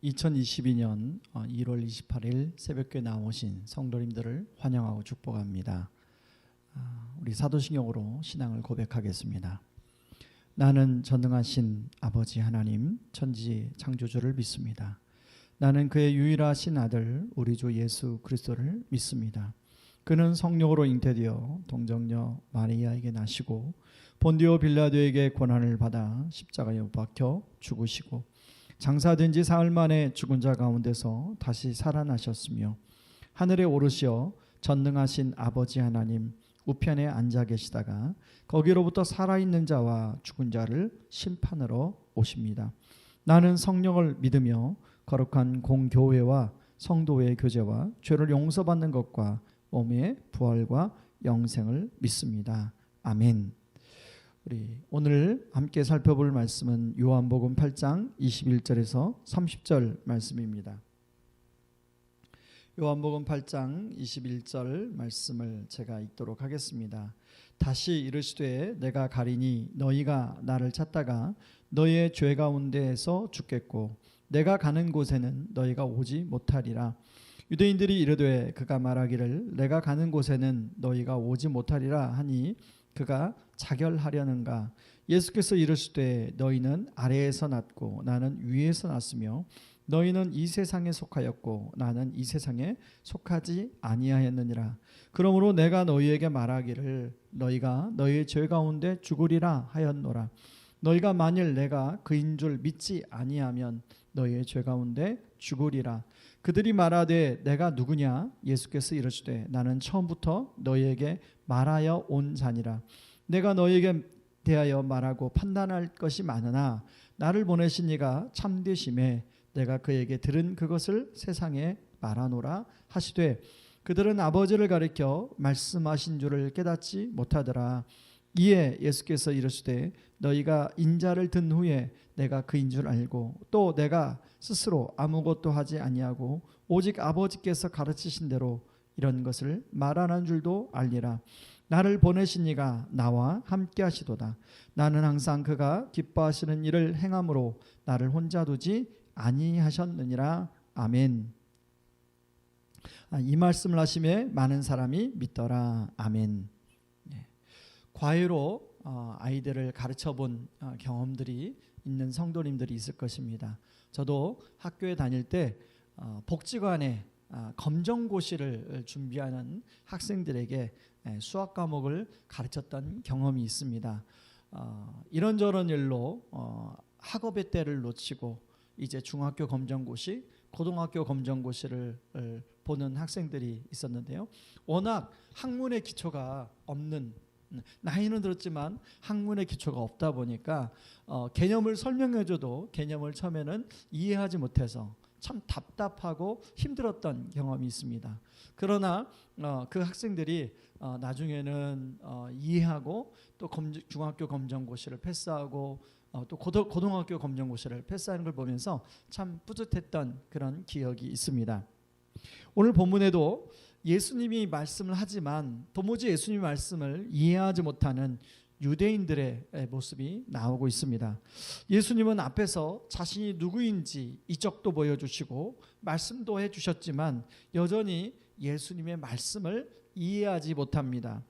2022년 1월 28일 새벽에 나오신 성도님들을 환영하고 축복합니다. 우리 사도신경으로 신앙을 고백하겠습니다. 나는 전능하신 아버지 하나님 천지 창조주를 믿습니다. 나는 그의 유일하신 아들 우리 주 예수 그리스도를 믿습니다. 그는 성령으로 잉태되어 동정녀 마리아에게 나시고 본디오 빌라도에게 고난을 받아 십자가에 못 박혀 죽으시고 장사된 지 사흘 만에 죽은 자 가운데서 다시 살아나셨으며 하늘에 오르시어 전능하신 아버지 하나님 우편에 앉아 계시다가 거기로부터 살아있는 자와 죽은 자를 심판하러 오십니다. 나는 성령을 믿으며 거룩한 공교회와 성도의 교제와 죄를 용서받는 것과 몸의 부활과 영생을 믿습니다. 아멘. 우리 오늘 함께 살펴볼 말씀은 요한복음 8장 21절에서 30절 말씀입니다. 요한복음 8장 21절 말씀을 제가 읽도록 하겠습니다. 다시 이르시되 내가 가리니 너희가 나를 찾다가 너희의 죄 가운데에서 죽겠고 내가 가는 곳에는 너희가 오지 못하리라. 유대인들이 이르되 그가 말하기를 내가 가는 곳에는 너희가 오지 못하리라 하니 그가 자결하려는가. 예수께서 이르시되 너희는 아래에서 났고 나는 위에서 났으며 너희는 이 세상에 속하였고 나는 이 세상에 속하지 아니하였느니라. 그러므로 내가 너희에게 말하기를 너희가 너희의 죄 가운데 죽으리라 하였노라. 너희가 만일 내가 그인 줄 믿지 아니하면 너희의 죄 가운데 죽으리라. 그들이 말하되 내가 누구냐? 예수께서 이르시되 나는 처음부터 너희에게 말하여 온 자니라. 내가 너희에게 대하여 말하고 판단할 것이 많으나 나를 보내신 이가 참되심에 내가 그에게 들은 그것을 세상에 말하노라 하시되 그들은 아버지를 가리켜 말씀하신 줄을 깨닫지 못하더라. 이에 예수께서 이르시되 너희가 인자를 든 후에 내가 그인 줄 알고 또 내가 스스로 아무것도 하지 아니하고 오직 아버지께서 가르치신 대로 이런 것을 말하는 줄도 알리라. 나를 보내신 이가 나와 함께 하시도다. 나는 항상 그가 기뻐하시는 일을 행함으로 나를 혼자 두지 아니하셨느니라. 아멘. 이 말씀을 하심에 많은 사람이 믿더라. 아멘. 과외로 아이들을 가르쳐본 경험들이 있는 성도님들이 있을 것입니다. 저도 학교에 다닐 때 복지관에 검정고시를 준비하는 학생들에게 수학 과목을 가르쳤던 경험이 있습니다. 이런저런 일로 학업의 때를 놓치고 이제 중학교 검정고시, 고등학교 검정고시를 보는 학생들이 있었는데요. 워낙 학문의 기초가 없는, 나이는 들었지만 학문의 기초가 없다 보니까 개념을 설명해줘도 개념을 처음에는 이해하지 못해서 참 답답하고 힘들었던 경험이 있습니다. 그러나 그 학생들이 나중에는 이해하고 또 중학교 검정고시를 패스하고 또 고등학교 검정고시를 패스하는 걸 보면서 참 뿌듯했던 그런 기억이 있습니다. 오늘 본문에도 예수님이 말씀을 하지만 도무지 예수님의 말씀을 이해하지 못하는 유대인들의 모습이 나오고 있습니다. 예수님은 앞에서 자신이 누구인지 이적도 보여주시고 말씀도 해주셨지만 여전히 예수님의 말씀을 이해하지 못합니다.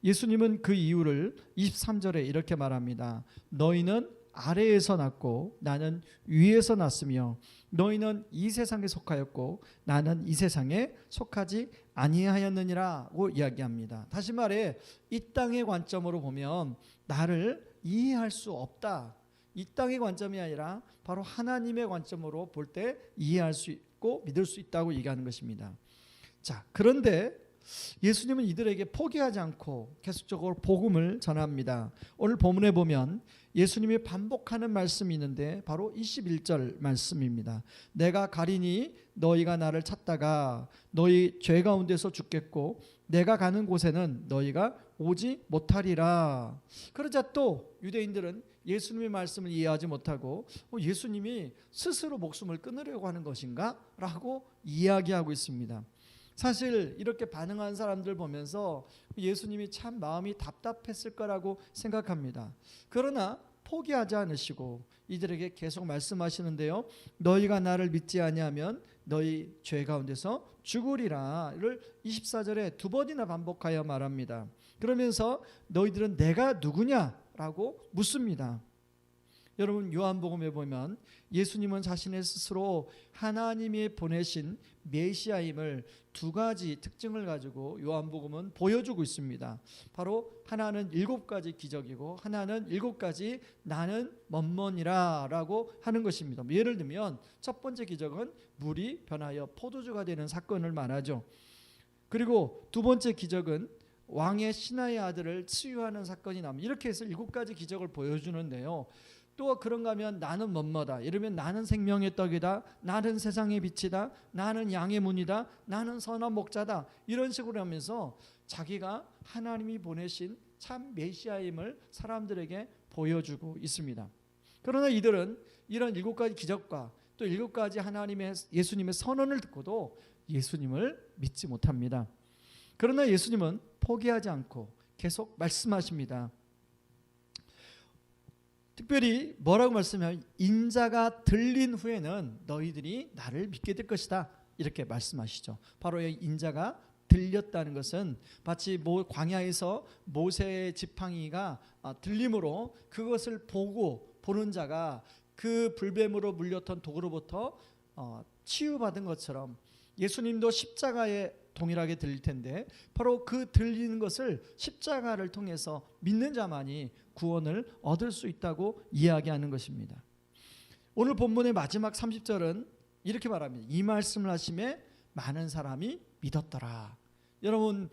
예수님은 그 이유를 23절에 이렇게 말합니다. 너희는 아래에서 났고 나는 위에서 났으며 너희는 이 세상에 속하였고 나는 이 세상에 속하지 아니하였느니라고 이야기합니다. 다시 말해 이 땅의 관점으로 보면 나를 이해할 수 없다. 이 땅의 관점이 아니라 바로 하나님의 관점으로 볼 때 이해할 수 있고 믿을 수 있다고 얘기하는 것입니다. 자, 그런데 예수님은 이들에게 포기하지 않고 계속적으로 복음을 전합니다. 오늘 본문에 보면 예수님이 반복하는 말씀이 있는데 바로 21절 말씀입니다. 내가 가리니 너희가 나를 찾다가 너희 죄 가운데서 죽겠고 내가 가는 곳에는 너희가 오지 못하리라. 그러자 또 유대인들은 예수님의 말씀을 이해하지 못하고 예수님이 스스로 목숨을 끊으려고 하는 것인가? 라고 이야기하고 있습니다. 사실 이렇게 반응한 사람들 보면서 예수님이 참 마음이 답답했을 거라고 생각합니다. 그러나 포기하지 않으시고 이들에게 계속 말씀하시는데요. 너희가 나를 믿지 아니하면 너희 죄 가운데서 죽으리라를 24절에 두 번이나 반복하여 말합니다. 그러면서 너희들은 내가 누구냐라고 묻습니다. 여러분, 요한복음에 보면 예수님은 자신의 스스로 하나님이 보내신 메시아임을 두 가지 특징을 가지고 요한복음은 보여주고 있습니다. 바로 하나는 7가지 기적이고 하나는 7가지 나는 먼먼이라 라고 하는 것입니다. 예를 들면 첫 번째 기적은 물이 변하여 포도주가 되는 사건을 말하죠. 그리고 두 번째 기적은 왕의 신하의 아들을 치유하는 사건이 나옵니다. 이렇게 해서 7가지 기적을 보여주는데요. 또 그런가 하면 나는 뭐뭐다, 이러면 나는 생명의 떡이다, 나는 세상의 빛이다, 나는 양의 문이다, 나는 선한 목자다, 이런 식으로 하면서 자기가 하나님이 보내신 참 메시아임을 사람들에게 보여주고 있습니다. 그러나 이들은 이런 7가지 기적과 또 7가지 하나님의 예수님의 선언을 듣고도 예수님을 믿지 못합니다. 그러나 예수님은 포기하지 않고 계속 말씀하십니다. 특별히 뭐라고 말씀하면 인자가 들린 후에는 너희들이 나를 믿게 될 것이다, 이렇게 말씀하시죠. 바로 이 인자가 들렸다는 것은 마치 광야에서 모세의 지팡이가 들림으로 그것을 보는 자가 그 불뱀으로 물렸던 독으로부터 치유받은 것처럼 예수님도 십자가에 동일하게 들릴 텐데 바로 그 들리는 것을 십자가를 통해서 믿는 자만이 구원을 얻을 수 있다고 이야기하는 것입니다. 오늘 본문의 마지막 30절은 이렇게 말합니다. 이 말씀을 하심에 많은 사람이 믿었더라. 여러분,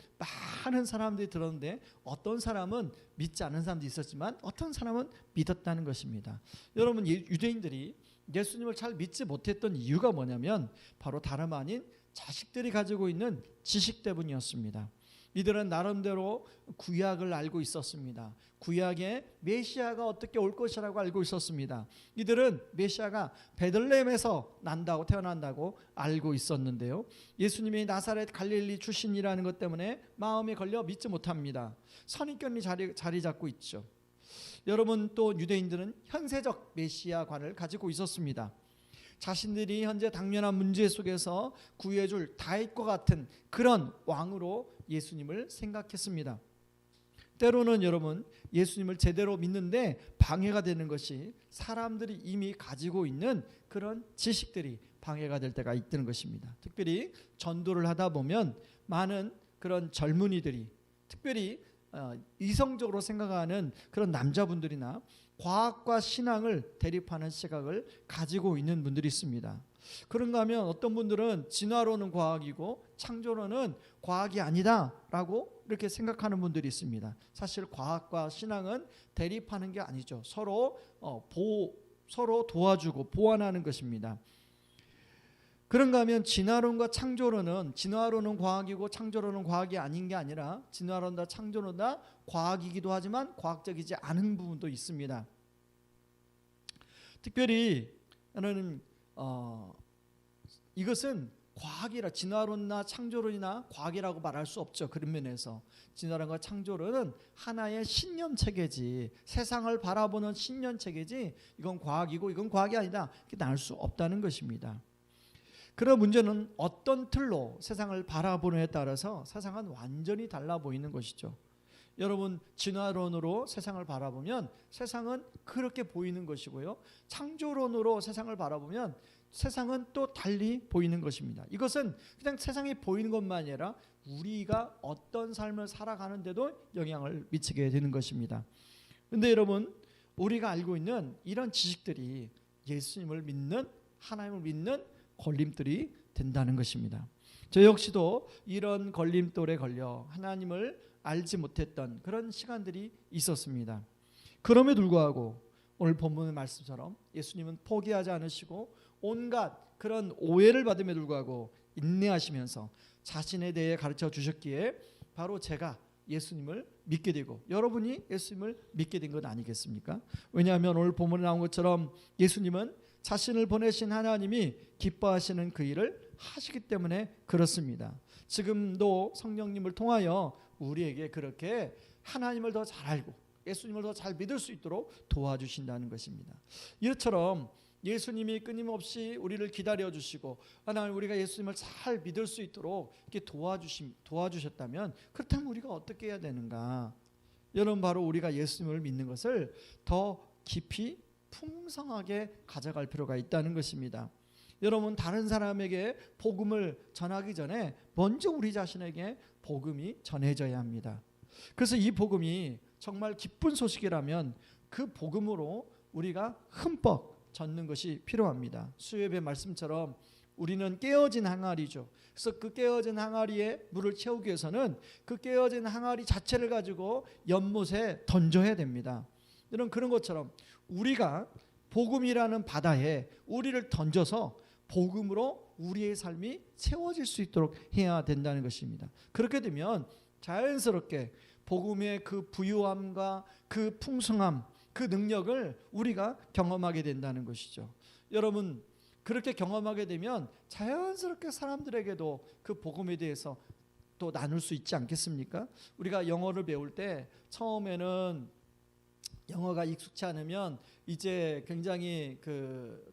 많은 사람들이 들었는데 어떤 사람은 믿지 않는 사람도 있었지만 어떤 사람은 믿었다는 것입니다. 여러분, 유대인들이 예수님을 잘 믿지 못했던 이유가 뭐냐면 바로 다름 아닌 자식들이 가지고 있는 지식 때문이었습니다. 이들은 나름대로 구약을 알고 있었습니다. 구약에 메시아가 어떻게 올 것이라고 알고 있었습니다. 이들은 메시아가 베들레헴에서 태어난다고 알고 있었는데요. 예수님이 나사렛 갈릴리 출신이라는 것 때문에 마음에 걸려 믿지 못합니다. 선입견이 자리 잡고 있죠. 여러분, 또 유대인들은 현세적 메시아관을 가지고 있었습니다. 자신들이 현재 당면한 문제 속에서 구해줄 다윗과 같은 그런 왕으로 예수님을 생각했습니다. 때로는 여러분, 예수님을 제대로 믿는데 방해가 되는 것이 사람들이 이미 가지고 있는 그런 지식들이 방해가 될 때가 있다는 것입니다. 특별히 전도를 하다 보면 많은 그런 젊은이들이, 특별히 이성적으로 생각하는 그런 남자분들이나 과학과 신앙을 대립하는 시각을 가지고 있는 분들이 있습니다. 그런가 하면 어떤 분들은 진화론은 과학이고 창조론은 과학이 아니다 라고 이렇게 생각하는 분들이 있습니다. 사실 과학과 신앙은 대립하는 게 아니죠. 서로 도와주고 보완하는 것입니다. 그런가 하면 진화론과 창조론은, 진화론은 과학이고 창조론은 과학이 아닌 게 아니라 진화론과 창조론은 다 과학이기도 하지만 과학적이지 않은 부분도 있습니다. 특별히 저는 이것은 과학이라, 진화론이나 창조론이나 과학이라고 말할 수 없죠. 그런 면에서 진화론과 창조론은 하나의 신념 체계지, 세상을 바라보는 신념 체계지, 이건 과학이고 이건 과학이 아니다, 이렇게 나눌 수 없다는 것입니다. 그런 문제는 어떤 틀로 세상을 바라보느냐에 따라서 세상은 완전히 달라 보이는 것이죠. 여러분, 진화론으로 세상을 바라보면 세상은 그렇게 보이는 것이고요, 창조론으로 세상을 바라보면 세상은 또 달리 보이는 것입니다. 이것은 그냥 세상이 보이는 것만 아니라 우리가 어떤 삶을 살아가는데도 영향을 미치게 되는 것입니다. 그런데 여러분, 우리가 알고 있는 이런 지식들이 예수님을 믿는, 하나님을 믿는 걸림돌이 된다는 것입니다. 저 역시도 이런 걸림돌에 걸려 하나님을 알지 못했던 그런 시간들이 있었습니다. 그럼에도 불구하고 오늘 본문의 말씀처럼 예수님은 포기하지 않으시고 온갖 그런 오해를 받음에도 불구하고 인내하시면서 자신에 대해 가르쳐 주셨기에 바로 제가 예수님을 믿게 되고 여러분이 예수님을 믿게 된 것 아니겠습니까? 왜냐하면 오늘 본문에 나온 것처럼 예수님은 자신을 보내신 하나님이 기뻐하시는 그 일을 하시기 때문에 그렇습니다. 지금도 성령님을 통하여 우리에게 그렇게 하나님을 더 잘 알고 예수님을 더 잘 믿을 수 있도록 도와주신다는 것입니다. 이처럼 예수님이 끊임없이 우리를 기다려주시고 하나님 우리가 예수님을 잘 믿을 수 있도록 이렇게 도와주셨다면, 그렇다면 우리가 어떻게 해야 되는가? 여러분, 바로 우리가 예수님을 믿는 것을 더 깊이 풍성하게 가져갈 필요가 있다는 것입니다. 여러분, 다른 사람에게 복음을 전하기 전에 먼저 우리 자신에게 복음이 전해져야 합니다. 그래서 이 복음이 정말 기쁜 소식이라면 그 복음으로 우리가 흠뻑 젖는 것이 필요합니다. 수요예배 말씀처럼 우리는 깨어진 항아리죠. 그래서 그 깨어진 항아리에 물을 채우기 위해서는 그 깨어진 항아리 자체를 가지고 연못에 던져야 됩니다. 여러분, 그런 것처럼 우리가 복음이라는 바다에 우리를 던져서 복음으로 우리의 삶이 채워질 수 있도록 해야 된다는 것입니다. 그렇게 되면 자연스럽게 복음의 그 부유함과 그 풍성함, 그 능력을 우리가 경험하게 된다는 것이죠. 여러분, 그렇게 경험하게 되면 자연스럽게 사람들에게도 그 복음에 대해서 또 나눌 수 있지 않겠습니까? 우리가 영어를 배울 때 처음에는 영어가 익숙치 않으면 이제 굉장히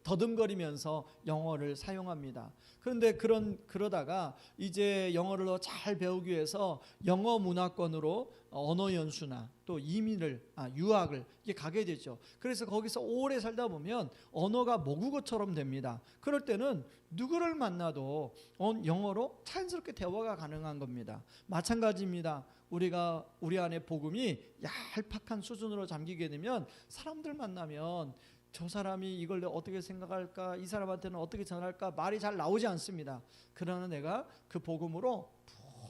더듬거리면서 영어를 사용합니다. 그런데 그러다가 이제 영어를 더 잘 배우기 위해서 영어 문화권으로 언어 연수나 또 이민을 유학을 이게 가게 되죠. 그래서 거기서 오래 살다 보면 언어가 모국어처럼 됩니다. 그럴 때는 누구를 만나도 영어로 자연스럽게 대화가 가능한 겁니다. 마찬가지입니다. 우리가 우리 안에 복음이 얄팍한 수준으로 잠기게 되면 사람들 만나면 저 사람이 이걸 어떻게 생각할까, 이 사람한테는 어떻게 전할까 말이 잘 나오지 않습니다. 그러나 내가 그 복음으로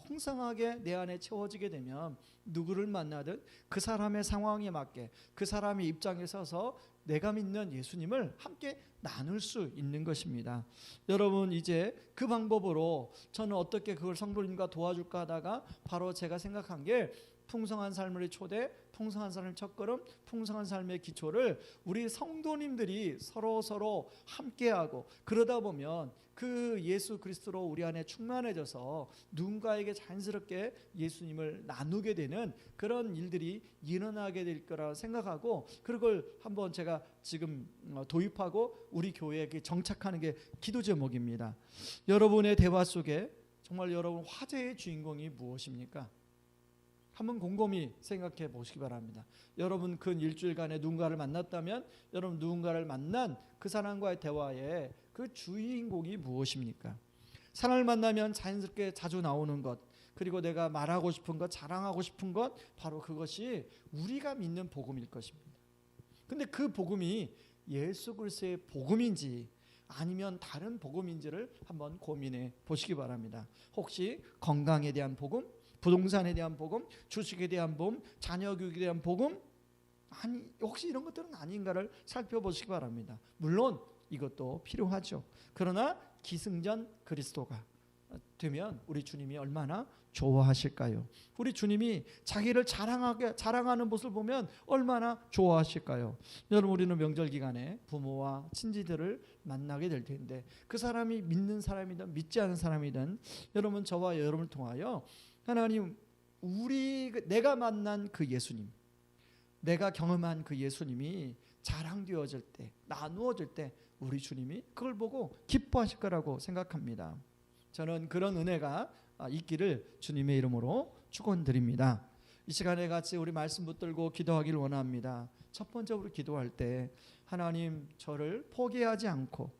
풍성하게 내 안에 채워지게 되면 누구를 만나든 그 사람의 상황에 맞게 그 사람의 입장에 서서 내가 믿는 예수님을 함께 나눌 수 있는 것입니다. 여러분, 이제 그 방법으로 저는 어떻게 그걸 성도님과 도와줄까 하다가 바로 제가 생각한 게 풍성한 삶의 초대, 풍성한 삶의 첫걸음, 풍성한 삶의 기초를 우리 성도님들이 서로 함께하고 그러다 보면 그 예수 그리스도로 우리 안에 충만해져서 누군가에게 자연스럽게 예수님을 나누게 되는 그런 일들이 일어나게 될 거라 생각하고, 그걸 한번 제가 지금 도입하고 우리 교회에 정착하는 게 기도 제목입니다. 여러분의 대화 속에 정말 여러분 화제의 주인공이 무엇입니까? 한번 곰곰이 생각해 보시기 바랍니다. 여러분 근 일주일간에 누군가를 만났다면 여러분 누군가를 만난 그 사람과의 대화에 그 주인공이 무엇입니까? 사람을 만나면 자연스럽게 자주 나오는 것, 그리고 내가 말하고 싶은 것, 자랑하고 싶은 것, 바로 그것이 우리가 믿는 복음일 것입니다. 근데 그 복음이 예수 그리스도의 복음인지 아니면 다른 복음인지를 한번 고민해 보시기 바랍니다. 혹시 건강에 대한 복음, 부동산에 대한 복음, 주식에 대한 복음, 자녀 교육에 대한 복음, 아니 혹시 이런 것들은 아닌가를 살펴보시기 바랍니다. 물론 이것도 필요하죠. 그러나 기승전 그리스도가 되면 우리 주님이 얼마나 좋아하실까요? 우리 주님이 자기를 자랑하는 모습을 보면 얼마나 좋아하실까요? 여러분, 우리는 명절 기간에 부모와 친지들을 만나게 될 텐데 그 사람이 믿는 사람이든 믿지 않는 사람이든 여러분 저와 여러분을 통하여 하나님, 내가 만난 그 예수님, 내가 경험한 그 예수님이 자랑되어질 때, 나누어질 때 우리 주님이 그걸 보고 기뻐하실 거라고 생각합니다. 저는 그런 은혜가 있기를 주님의 이름으로 축원드립니다. 이 시간에 같이 우리 말씀 붙들고 기도하기를 원합니다. 첫 번째로 기도할 때 하나님, 저를 포기하지 않고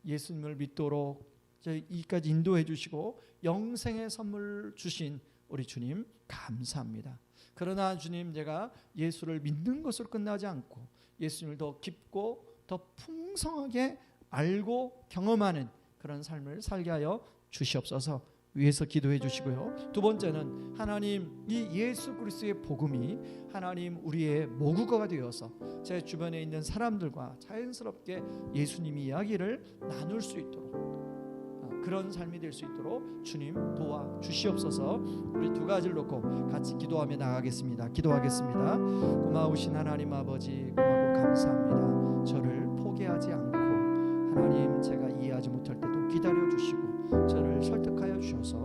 예수님을 믿도록 이까지 인도해 주시고 영생의 선물 주신 우리 주님 감사합니다. 그러나 주님, 제가 예수를 믿는 것으로 끝나지 않고 예수님을 더 깊고 더 풍성하게 알고 경험하는 그런 삶을 살게 하여 주시옵소서 위해서 기도해 주시고요. 두 번째는 하나님, 이 예수 그리스도의 복음이 하나님 우리의 모국어가 되어서 제 주변에 있는 사람들과 자연스럽게 예수님 이야기를 나눌 수 있도록, 그런 삶이 될 수 있도록 주님 도와주시옵소서. 우리 두 가지를 놓고 같이 기도하며 나가겠습니다. 기도하겠습니다. 고마우신 하나님 아버지, 고맙고 감사합니다. 저를 포기하지 않고 하나님, 제가 이해하지 못할 때도 기다려주시고 저를 설득하여 주셔서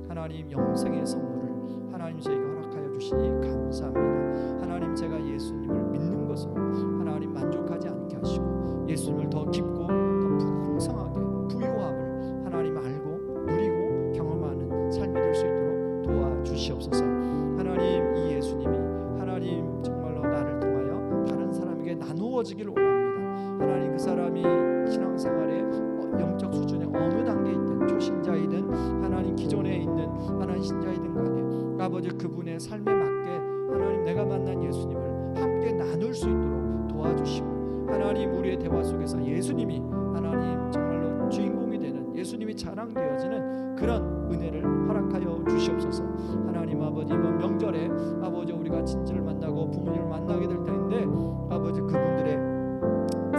하나님 영생의 선물을 하나님 저에게 허락하여 주시니 감사합니다. 하나님, 제가 예수님을 믿는 것으로 하나님 만족하지 않게 하시고 예수님을 더 깊고 더 풍성하게 부유함을 하나님 알고 누리고 경험하는 삶이 될 수 있도록 도와주시옵소서. 하나님, 이 예수님이 하나님 정말로 나를 통하여 다른 사람에게 나누어지기를 원합니다. 하나님, 그 사람이 신앙생활의 영적 수준의 어느 단계에 있든 초신자이든 하나님 기존에 있는 하나님 신자이든 간에 아버지 그분의 삶에 맞게 하나님 내가 만난 예수님을 함께 나눌 수 있도록 도와주시고 하나님 우리의 대화 속에서 예수님이 하나님 정말로 주인공이 되는 예수님이 자랑되어지는 그런 은혜를 허락하여 주시옵소서. 하나님 아버지 이번 명절에 아버지 우리가 친지를 만나고 부모님을 만나게 될 때인데 아버지 그분들의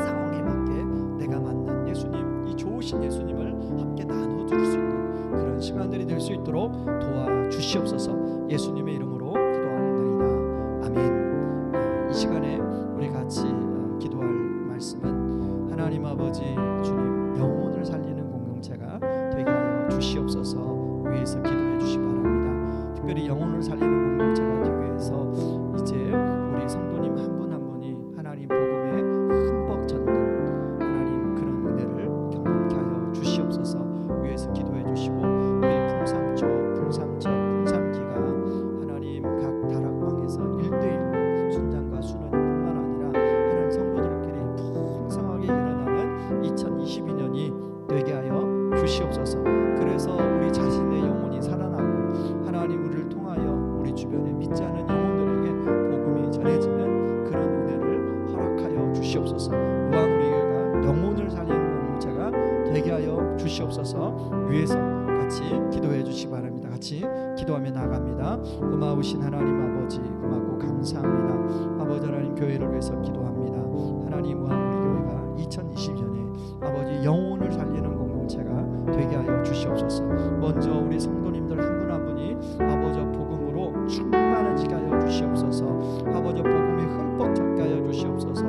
상황에 맞게 내가 만난 예수님, 이 좋으신 예수님을 함께 나눠줄 수 있는 그런 시간들이 될 수 있도록 도와주시옵소서. 예수님의 이름으로 기도합니다. 아멘. 이 시간에 우리 같이 기도할 말씀은 하나님 아버지 주님 영혼을 살리는 공동체가 되게 하여 주시옵소서. 위해서 기도해 주시 바랍니다. 특별히 영혼을 살리는 공동체가 되기 위해서 이제 우리 성도님 한 분 한 분이 하나님 복음에 흠뻑 젖는 하나님 그런 은혜를 경험케 하여 주시옵소서. 위해서 기도해 주시고 우리 풍삼초, 풍삼기가 하나님 각 다락방에서 1대1 순장과 순원뿐만 아니라 하나님 성도들끼리 풍성하게 일어나는 2022년이 되게 하여 주시옵소서. 그래서 우리 자신의 영혼이 살아나고 하나님 우리를 통하여 우리 주변에 믿지 않은 영혼들에게 복음이 전해지는 그런 은혜를 허락하여 주시옵소서. 우왕 우리 교회가 영혼을 살리는 공동체가 되게 하여 주시옵소서. 위에서 같이 기도해 주시기 바랍니다. 같이 기도하며 나갑니다. 고마우신 하나님 아버지 고맙고 감사합니다. 아버지 하나님 교회를 위해서 기도합니다. 하나님 우왕 우리 교회가 2020년에 아버지 영혼을 살리는 공동체가 되게 하여 주시옵소서. 먼저 우리 성도님들 한 분 한 분이 아버지 복음으로 충만하게 하여 주시옵소서. 아버지 복음에 흠뻑 젖게 하여 주시옵소서.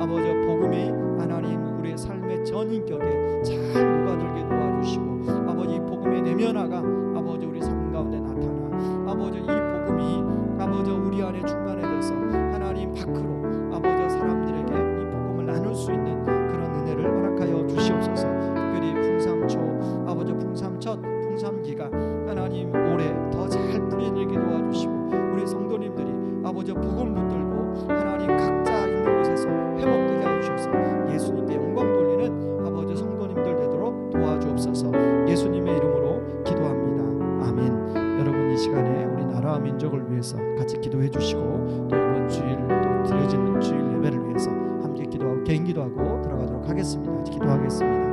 아버지 복음이 하나님 우리의 삶의 전인격에 잘 녹아들게 도와주시고 아버지 복음의 내면화가 아버지 우리 삶 가운데 나타나 아버지 이 복음이 아버지 우리 안에 충만해져서 하나님 밖으로 아버지 사람들에게 이 복음을 나눌 수 있는 그런 은혜를 허락하여 주시옵소서. 특별히 풍삼초 아버지 풍삼첫 풍삼기가 하나님 올해 더 잘 뿌려내게 도와주시고 우리 성도님들이 아버지 복음 붙들고 하나님 각자 있는 곳에서 회복되게 하여 주셔서 예수님께 영광 돌리는 아버지 성도님들 되도록 도와주옵소서. 예수님의 이름으로 기도합니다. 아멘. 여러분 이 시간에 우리 나라와 민족을 위해서 같이 기도해 주시고 또 이번 주일 또 드려지는 주일 예배를 위해서 함께 기도하고 개인 기도하고 들어가도록 하겠습니다. 기도하겠습니다.